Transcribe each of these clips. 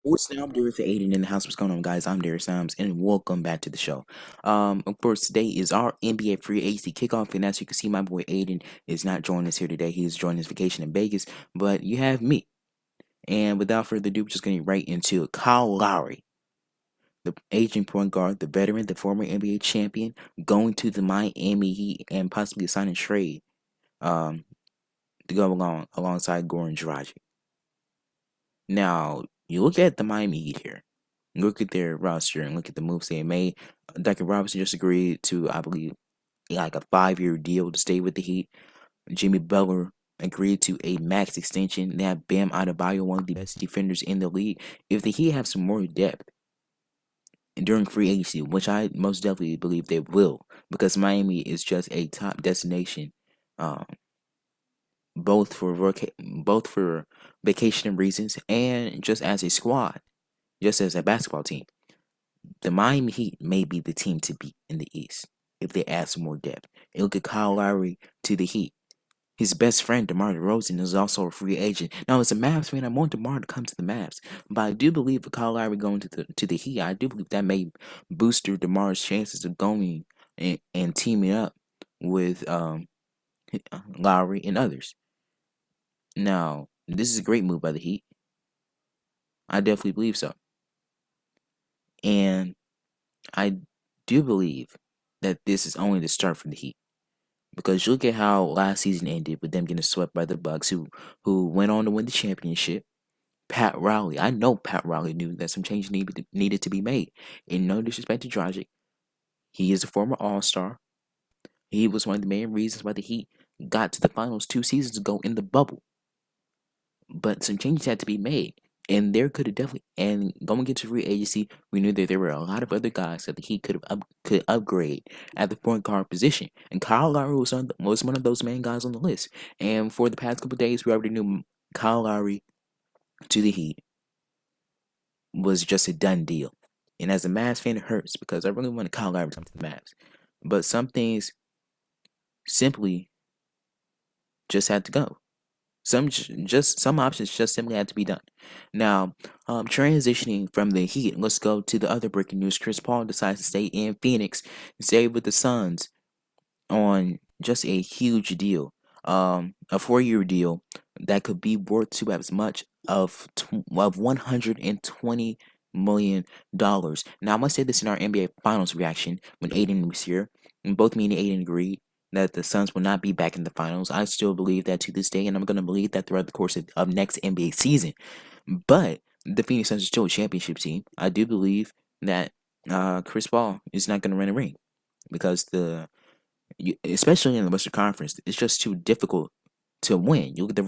What's now? I'm Darius Aiden in the house. What's going on, guys? I'm Darius Sams, and welcome back to the show. Of course, today is our NBA free agency kickoff, and as you can see, my boy Aiden is not joining us here today. He's joining his vacation in Vegas, but you have me. And without further ado, we're just getting right into it. Kyle Lowry, the aging point guard, the veteran, the former NBA champion, going to the Miami Heat and possibly signing trade um, to go alongside Goran Dragic. Now, you look at the Miami Heat here. Look at their roster and look at the moves they made. Duncan Robinson just agreed to, I believe, like a 5-year deal to stay with the Heat. Jimmy Butler agreed to a max extension. They have Bam Adebayo, one of the best defenders in the league. If the Heat have some more depth during free agency, which I most definitely believe they will, because Miami is just a top destination, um, both for vacation reasons and just as a squad, just as a basketball team. The Miami Heat may be the team to beat in the East if they add some more depth. And look at Kyle Lowry to the Heat. His best friend, DeMar DeRozan, is also a free agent. Now, as a Mavs fan, I want DeMar to come to the Mavs, but I do believe with Kyle Lowry going to the Heat, I do believe that may boost DeMar's chances of going and teaming up with Lowry and others. Now, this is a great move by the Heat. I definitely believe so, and I do believe that this is only the start for the Heat. Because you look at how last season ended with them getting swept by the Bucks, who went on to win the championship. Pat Riley, I know Pat Riley knew that some changes needed to be made. In no disrespect to Dragic, he is a former All Star. He was one of the main reasons why the Heat got to the finals 2 seasons ago in the bubble. But some changes had to be made. And there could have definitely, and going into free agency, we knew that there were a lot of other guys that the Heat could upgrade at the point guard position. And Kyle Lowry was one of those main guys on the list. And for the past couple of days, we already knew Kyle Lowry to the Heat was just a done deal. And as a Mavs fan, it hurts because I really wanted Kyle Lowry to come to the Mavs. But some things simply just had to go. Some options just simply had to be done. Now, transitioning from the Heat, let's go to the other breaking news. Chris Paul decides to stay in Phoenix and stay with the Suns on just a huge deal. A 4-year deal that could be worth to as much of $120 million. Now, I must say this in our NBA Finals reaction when Aiden was here, and both me and Aiden agreed that the Suns will not be back in the finals. I still believe that to this day, and I'm going to believe that throughout the course of next NBA season. But the Phoenix Suns are still a championship team. I do believe that Chris Paul is not going to win a ring because especially in the Western Conference, it's just too difficult to win. You look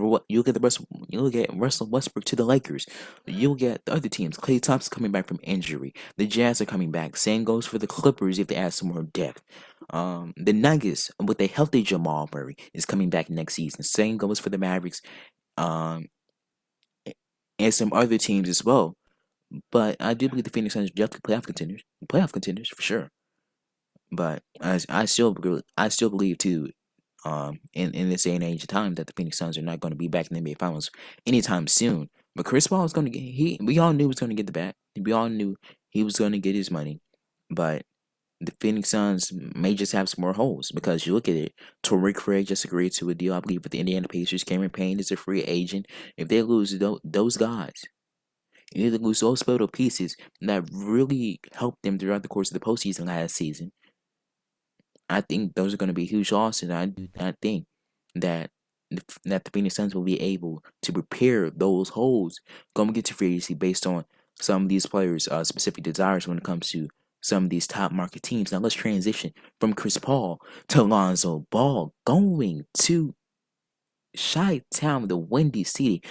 at Russell Westbrook to the Lakers. You look at the other teams. Klay Thompson coming back from injury. The Jazz are coming back. Same goes for the Clippers if they add some more depth. The Nuggets with a healthy Jamal Murray is coming back next season. Same goes for the Mavericks. Um, and some other teams as well. But I do believe the Phoenix Suns are definitely playoff contenders for sure. But I still believe too, in this day and age of time that the Phoenix Suns are not going to be back in the NBA Finals anytime soon. But Chris Paul was going to get we all knew he was going to get the bat. We all knew he was going to get his money. But the Phoenix Suns may just have some more holes because you look at it. Torrey Craig just agreed to a deal, I believe, with the Indiana Pacers. Cameron Payne is a free agent. If they lose those guys, if they lose those little pieces that really helped them throughout the course of the postseason last season, I think those are going to be huge losses. I do not think that that the Phoenix Suns will be able to prepare those holes going into free agency based on some of these players' specific desires when it comes to some of these top market teams. Now let's transition from Chris Paul to Lonzo Ball going to Chi-Town, the Windy City.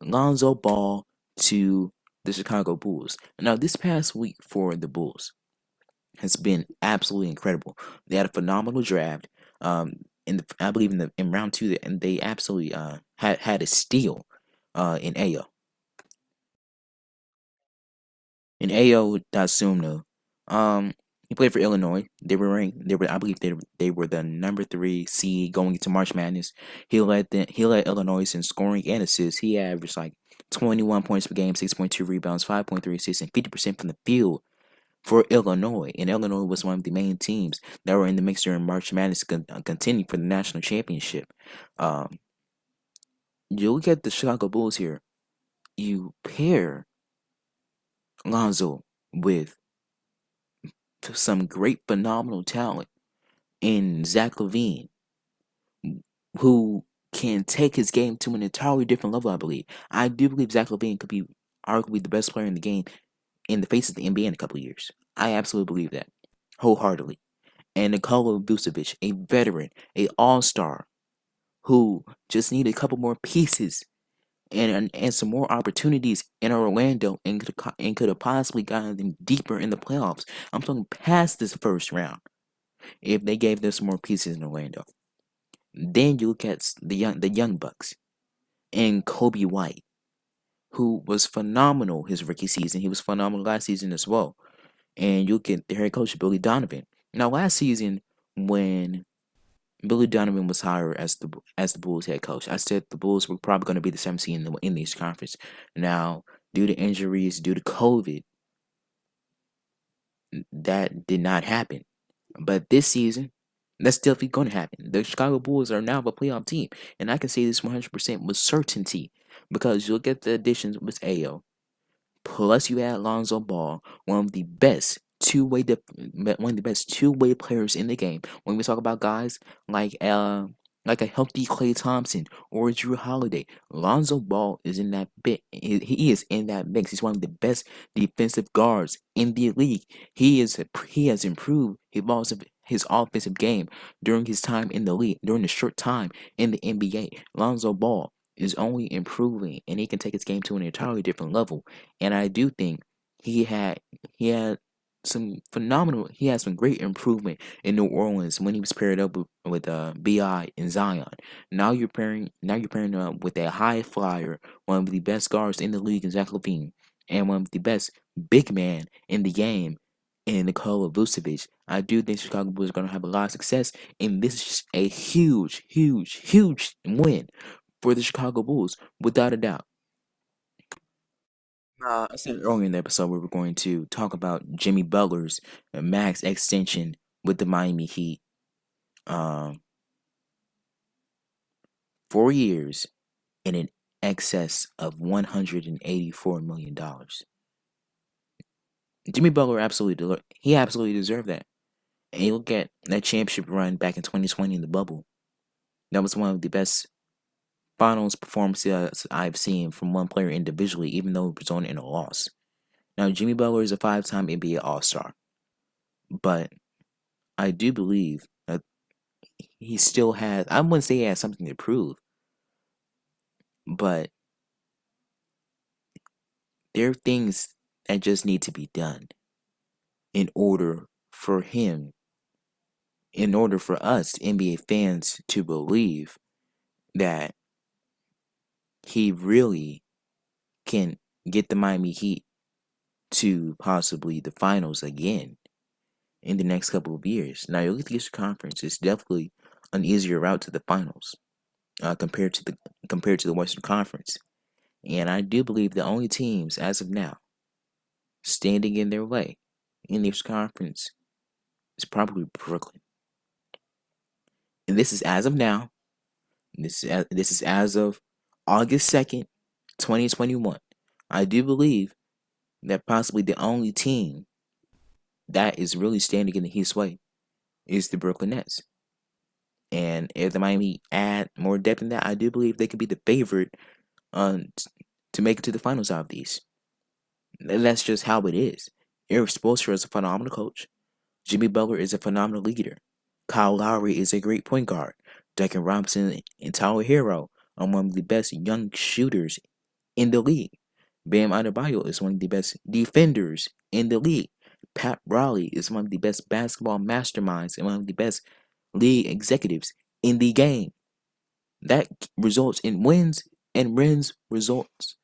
Lonzo Ball to the Chicago Bulls. Now this past week for the Bulls has been absolutely incredible. They had a phenomenal draft. I believe in round two, and they absolutely had a steal in Ayo. In Ayo Dosunmu, he played for Illinois. They were ranked. They were, I believe, they were the number 3 seed going into March Madness. He led Illinois in scoring and assists. He averaged like 21 points per game, 6.2 rebounds, 5.3 assists, and 50% from the field for Illinois. And Illinois was one of the main teams that were in the mix during March Madness contending for the national championship. Um, you look at the Chicago Bulls here. You pair Lonzo with some great, phenomenal talent in Zach LaVine, who can take his game to an entirely different level, I believe. I do believe Zach LaVine could be arguably the best player in the game in the face of the NBA in a couple of years. I absolutely believe that, wholeheartedly. And Nikola Vucevic, a veteran, a all-star, who just needed a couple more pieces and some more opportunities in Orlando and could have possibly gotten them deeper in the playoffs. I'm talking past this first round if they gave them some more pieces in Orlando. Then you look at the young Bucks and Kobe White, who was phenomenal his rookie season. He was phenomenal last season as well. And you look at the head coach Billy Donovan. Now last season when Billy Donovan was hired as the Bulls head coach, I said the Bulls were probably going to be the 7th seed in the East Conference. Now, due to injuries, due to COVID, that did not happen. But this season, that's definitely going to happen. The Chicago Bulls are now a playoff team, and I can say this 100% with certainty because you look at the additions with Ayo, plus you add Lonzo Ball, one of the best two-way players in the game. When we talk about guys like a healthy Klay Thompson or Drew Holiday, Lonzo Ball is in that bit. He is in that mix. He's one of the best defensive guards in the league. He has improved his offensive game during his time in the league, during the short time in the NBA. Lonzo Ball is only improving, and he can take his game to an entirely different level. And I do think he had he had he had some great improvement in New Orleans when he was paired up with Bi and Zion. Now you're pairing with a high flyer, one of the best guards in the league in Zach LaVine, and one of the best big man in the game in Nikola Vucevic. I do think Chicago Bulls are going to have a lot of success, and this is just a huge, huge, huge win for the Chicago Bulls, without a doubt. I said earlier in the episode we were going to talk about Jimmy Butler's max extension with the Miami Heat. 4 years and in excess of $184 million. Jimmy Butler he absolutely deserved that. And you look at that championship run back in 2020 in the bubble. That was one of the best finals performances I've seen from one player individually, even though it resulted in a loss. Now, Jimmy Butler is a 5-time NBA All-Star, but I do believe that he still has, I wouldn't say he has something to prove, but there are things that just need to be done in order for him, in order for us, NBA fans, to believe that he really can get the Miami Heat to possibly the finals again in the next couple of years. Now, you look at the Eastern Conference; it's definitely an easier route to the finals compared to the Western Conference. And I do believe the only teams as of now standing in their way in the Eastern Conference is probably Brooklyn. And this is as of now. This is as of August 2nd, 2021. I do believe that possibly the only team that is really standing in the Heat's way is the Brooklyn Nets. And if the Miami add more depth in that, I do believe they could be the favorite to make it to the finals out of these. And that's just how it is. Eric Spoelstra is a phenomenal coach. Jimmy Butler is a phenomenal leader. Kyle Lowry is a great point guard. Duncan Robinson and Tyler Hero are one of the best young shooters in the league. Bam Adebayo is one of the best defenders in the league. Pat Riley is one of the best basketball masterminds and one of the best league executives in the game. That results in wins, and wins results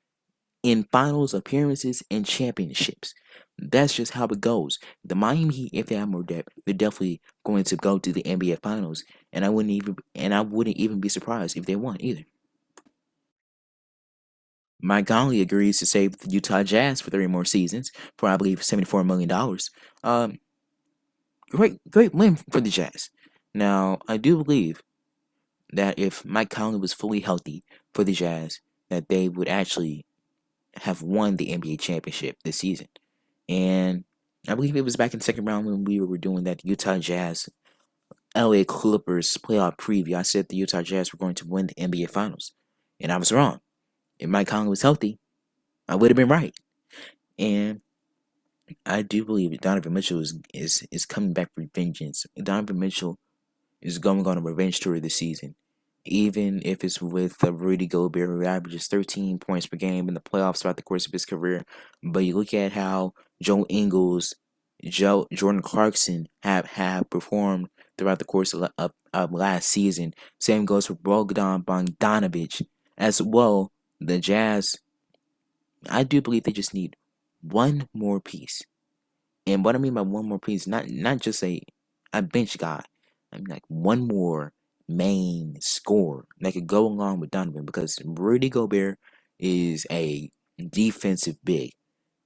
in finals appearances and championships. That's just how it goes. The Miami Heat, if they have more depth, they're definitely going to go to the NBA Finals, and I wouldn't even be surprised if they won either. Mike Conley agrees to stay with the Utah Jazz for 3 more seasons for, I believe, $74 million. Great win for the Jazz. Now, I do believe that if Mike Conley was fully healthy for the Jazz, that they would actually have won the NBA championship this season. And I believe it was back in the second round when we were doing that Utah Jazz LA Clippers playoff preview. I said the Utah Jazz were going to win the NBA Finals. And I was wrong. If Mike Conley was healthy, I would have been right. And I do believe Donovan Mitchell is coming back for vengeance. Donovan Mitchell is going on a revenge tour this season. Even if it's with Rudy Gobert, who averages 13 points per game in the playoffs throughout the course of his career. But you look at how Joe Ingles, Jordan Clarkson have performed throughout the course of last season. Same goes for Bogdan Bogdanovic as well. The Jazz, I do believe they just need one more piece. And what I mean by one more piece, not just a bench guy. I mean like one more main scorer that could go along with Donovan, because Rudy Gobert is a defensive big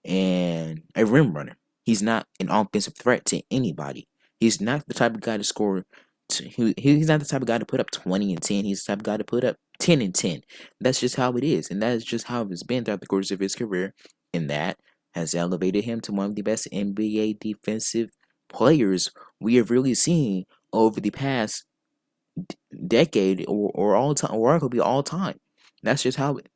and a rim runner. He's not an offensive threat to anybody. He's not the type of guy to score. He's not the type of guy to put up 20 and 10. He's the type of guy to put up 10 and 10. That's just how it is, and that is just how it's been throughout the course of his career. And that has elevated him to one of the best NBA defensive players we have really seen over the past decade or all time, or it could be all time. That's just how it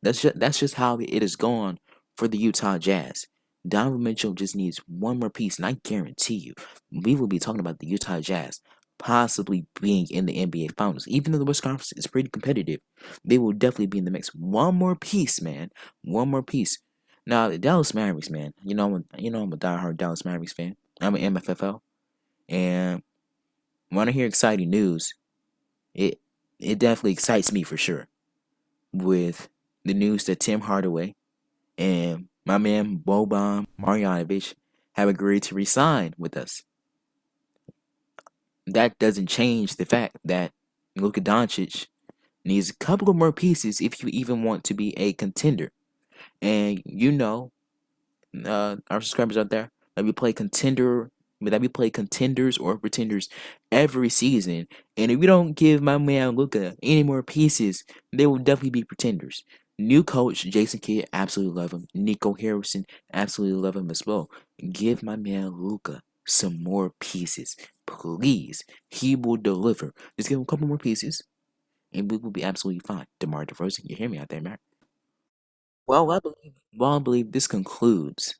is gone for the Utah Jazz. Donovan Mitchell just needs one more piece, and I guarantee you, we will be talking about the Utah Jazz possibly being in the NBA Finals. Even though the West Conference is pretty competitive, they will definitely be in the mix. One more piece, man. One more piece. Now, the Dallas Mavericks, man. I'm a diehard Dallas Mavericks fan. I'm an MFFL, and when I hear exciting news, it it definitely excites me for sure. With the news that Tim Hardaway and my man Boban Marjanovic have agreed to resign with us. That doesn't change the fact that Luka Doncic needs a couple of more pieces if you even want to be a contender. And our subscribers out there, that we play contenders or pretenders every season. And if we don't give my man Luka any more pieces, they will definitely be pretenders. New coach Jason Kidd, absolutely love him. Nico Harrison, absolutely love him as well. Give my man Luka some more pieces, please. He will deliver. Just give him a couple more pieces, and we will be absolutely fine. DeMar DeRozan, you hear me out there, man? Well, I believe this concludes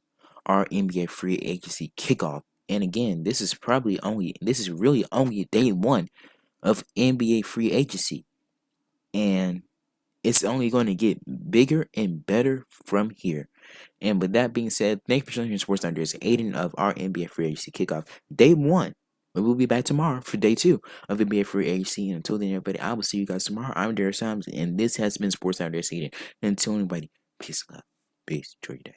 our NBA free agency kickoff. And again, this is really only day one of NBA free agency. And it's only going to get bigger and better from here. And with that being said, thank you for joining Sports Unders, Aiden of our NBA free agency kickoff. Day one. We will be back tomorrow for day two of NBA free agency. And until then, everybody, I will see you guys tomorrow. I'm Darius Sims, and this has been Sports Unders Aiden. And until anybody, peace, love, peace, enjoy your day.